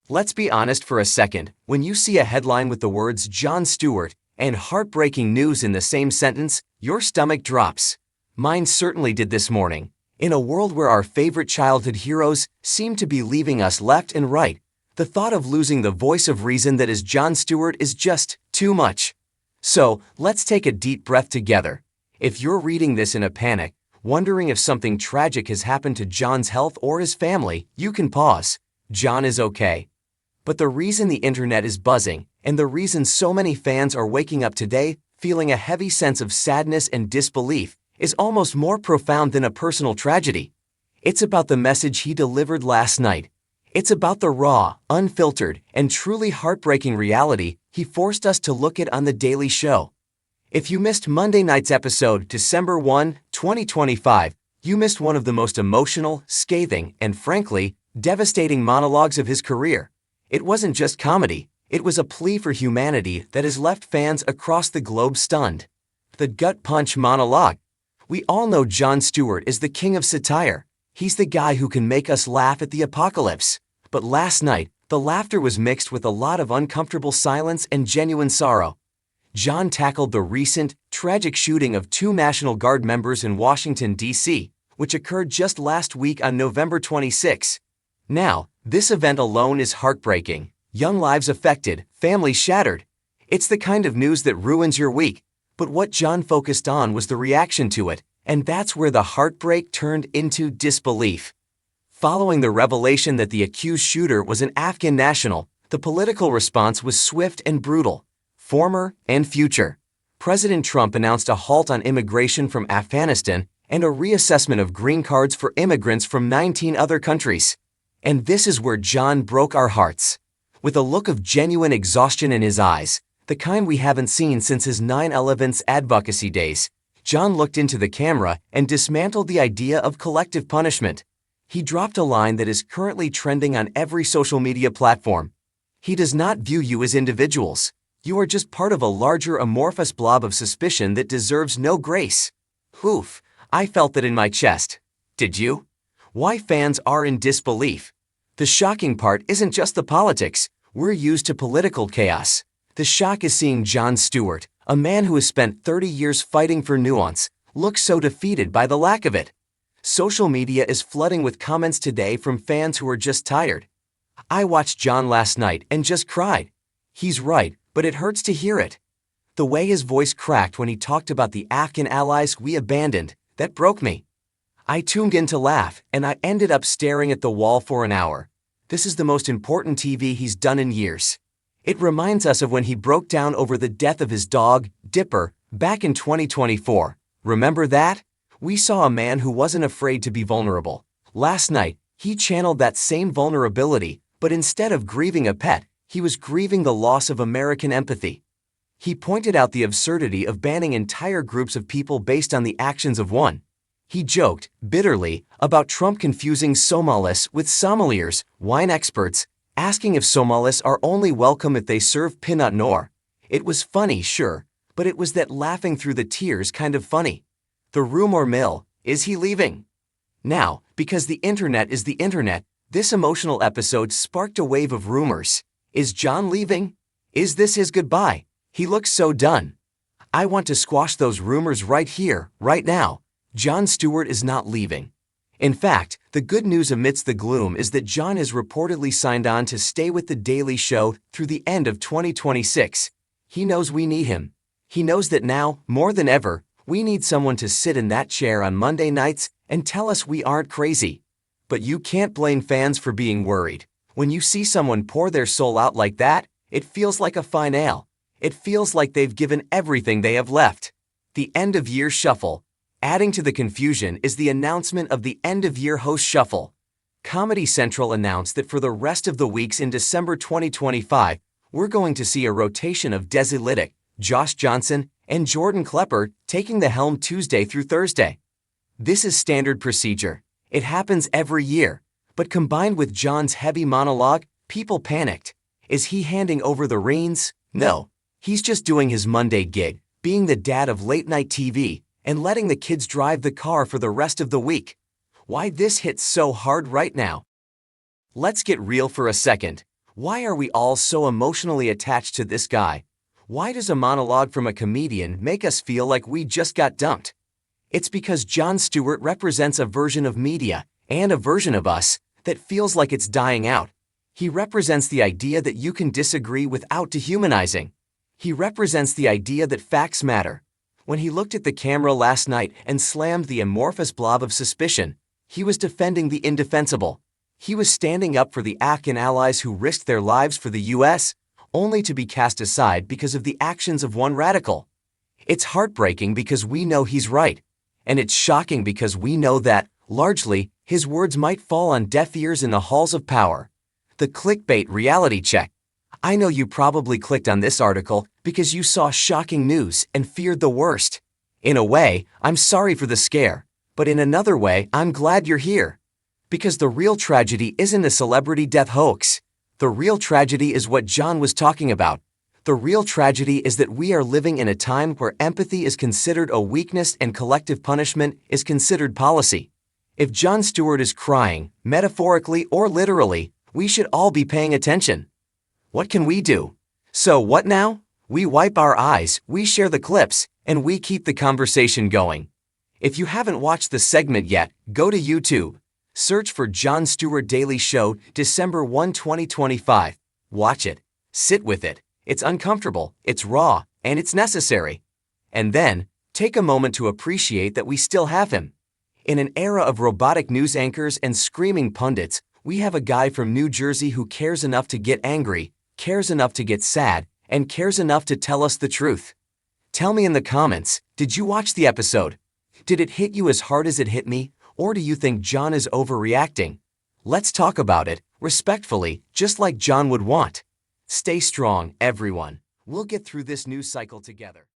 Let's be honest for a second. When you see a headline with the words Jon Stewart and heartbreaking news in the same sentence, your stomach drops. Mine certainly did this morning. In a world where our favorite childhood heroes seem to be leaving us left and right, the thought of losing the voice of reason that is Jon Stewart is just too much. So, let's take a deep breath together. If you're reading this in a panic, wondering if something tragic has happened to Jon's health or his family, you can pause. Jon is okay. But the reason the internet is buzzing, and the reason so many fans are waking up today feeling a heavy sense of sadness and disbelief, is almost more profound than a personal tragedy. It's about the message he delivered last night. It's about the raw, unfiltered, and truly heartbreaking reality he forced us to look at on The Daily Show. If you missed Monday night's episode, December 1, 2025, you missed one of the most emotional, scathing, and frankly, devastating monologues of his career. It wasn't just comedy, it was a plea for humanity that has left fans across the globe stunned. The gut punch monologue. We all know Jon Stewart is the king of satire. He's the guy who can make us laugh at the apocalypse. But last night, the laughter was mixed with a lot of uncomfortable silence and genuine sorrow. Jon tackled the recent, tragic shooting of 2 National Guard members in Washington, D.C., which occurred just last week on November 26. Now, this event alone is heartbreaking. Young lives affected, families shattered. It's the kind of news that ruins your week. But what Jon focused on was the reaction to it, and that's where the heartbreak turned into disbelief. Following the revelation that the accused shooter was an Afghan national, the political response was swift and brutal. Former and future. President Trump announced a halt on immigration from Afghanistan and a reassessment of green cards for immigrants from 19 other countries. And this is where Jon broke our hearts. With a look of genuine exhaustion in his eyes, the kind we haven't seen since his 9/11 advocacy days, Jon looked into the camera and dismantled the idea of collective punishment. He dropped a line that is currently trending on every social media platform. He does not view you as individuals. You are just part of a larger amorphous blob of suspicion that deserves no grace. Oof, I felt that in my chest. Did you? Why fans are in disbelief. The shocking part isn't just the politics. We're used to political chaos. The shock is seeing Jon Stewart, a man who has spent 30 years fighting for nuance, look so defeated by the lack of it. Social media is flooding with comments today from fans who are just tired. I watched Jon last night and just cried. He's right, but it hurts to hear it. The way his voice cracked when he talked about the Afghan allies we abandoned, that broke me. I tuned in to laugh, and I ended up staring at the wall for an hour. This is the most important TV he's done in years. It reminds us of when he broke down over the death of his dog, Dipper, back in 2024. Remember that? We saw a man who wasn't afraid to be vulnerable. Last night, he channeled that same vulnerability, but instead of grieving a pet, he was grieving the loss of American empathy. He pointed out the absurdity of banning entire groups of people based on the actions of one. He joked, bitterly, about Trump confusing Somalis with sommeliers, wine experts, asking if Somalis are only welcome if they serve Pinot Noir. It was funny, sure, but it was that laughing through the tears kind of funny. The rumor mill, is he leaving? Now, because the internet is the internet, this emotional episode sparked a wave of rumors. Is Jon leaving? Is this his goodbye? He looks so done. I want to squash those rumors right here, right now. Jon Stewart is not leaving. In fact, the good news amidst the gloom is that Jon has reportedly signed on to stay with The Daily Show through the end of 2026. He knows we need him. He knows that now, more than ever, we need someone to sit in that chair on Monday nights and tell us we aren't crazy. But you can't blame fans for being worried. When you see someone pour their soul out like that, it feels like a finale. It feels like they've given everything they have left. The end-of-year shuffle. Adding to the confusion is the announcement of the end-of-year host shuffle. Comedy Central announced that for the rest of the weeks in December 2025, we're going to see a rotation of Desi Lydic, Josh Johnson, and Jordan Klepper taking the helm Tuesday through Thursday. This is standard procedure. It happens every year. But combined with Jon's heavy monologue, people panicked. Is he handing over the reins? No. He's just doing his Monday gig, being the dad of late-night TV, and letting the kids drive the car for the rest of the week. Why this hits so hard right now? Let's get real for a second. Why are we all so emotionally attached to this guy? Why does a monologue from a comedian make us feel like we just got dumped? It's because Jon Stewart represents a version of media, and a version of us, that feels like it's dying out. He represents the idea that you can disagree without dehumanizing. He represents the idea that facts matter. When he looked at the camera last night and slammed the amorphous blob of suspicion, he was defending the indefensible. He was standing up for the Afghan allies who risked their lives for the U.S., only to be cast aside because of the actions of one radical. It's heartbreaking because we know he's right, and it's shocking because we know that, largely, his words might fall on deaf ears in the halls of power. The clickbait reality check. I know you probably clicked on this article because you saw shocking news and feared the worst. In a way, I'm sorry for the scare, but in another way, I'm glad you're here. Because the real tragedy isn't a celebrity death hoax. The real tragedy is what Jon was talking about. The real tragedy is that we are living in a time where empathy is considered a weakness and collective punishment is considered policy. If Jon Stewart is crying, metaphorically or literally, we should all be paying attention. What can we do? So what now? We wipe our eyes, we share the clips, and we keep the conversation going. If you haven't watched the segment yet, go to YouTube. Search for Jon Stewart Daily Show, December 1, 2025. Watch it. Sit with it. It's uncomfortable, it's raw, and it's necessary. And then, take a moment to appreciate that we still have him. In an era of robotic news anchors and screaming pundits, we have a guy from New Jersey who cares enough to get angry, cares enough to get sad, and cares enough to tell us the truth. Tell me in the comments, did you watch the episode? Did it hit you as hard as it hit me, or do you think Jon is overreacting? Let's talk about it, respectfully, just like Jon would want. Stay strong, everyone. We'll get through this news cycle together.